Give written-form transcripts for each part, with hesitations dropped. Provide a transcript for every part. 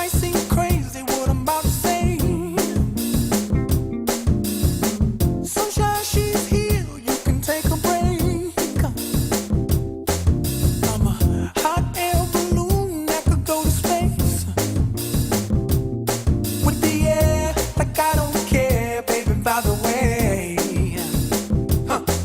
seem crazy what I'm about to say. Sunshine, she's here, you can take a break. I'm a hot air balloon that could go to space. With the air, like I don't care, baby, by the way.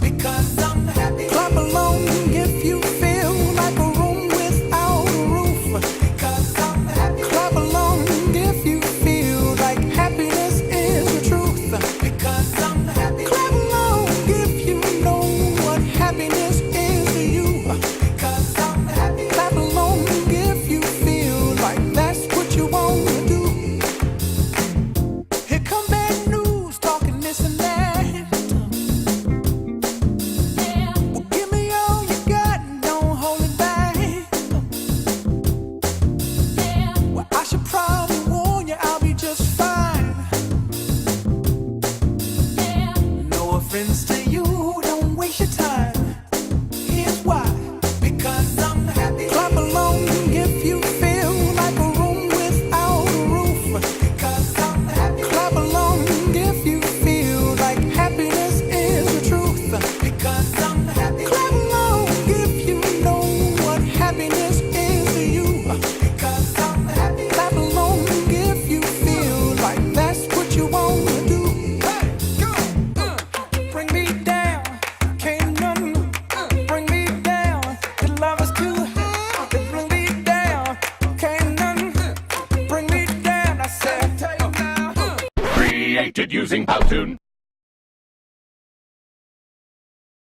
Because I'm happy. Clap along if you feel like a room without a roof. Because I'm happy. Clap along if you feel like happiness is the truth. Because I'm happy. Clap along if you know what happiness is to you. Because I'm happy. Clap along if you feel like that's what you want to do. Here come bad news, talking this and that. Well, give me all you got and don't hold it back. Well, I should probably warn you, I'll be just fine. No offense to you, don't waste your time. Here's why. Because I'm happy. Clap along if you feel like a room without a roof. Because I'm happy. Clap along if you feel like happiness is the truth. Because I'm happy. Clap along if you know what happiness is to you. Because I'm happy. Clap along if you feel like that's what you want to do. Hey, go! Bring me down, can't none bring me down. The love is too high. Bring me down, can't none bring me down. I said, take now. Created using Powtoon.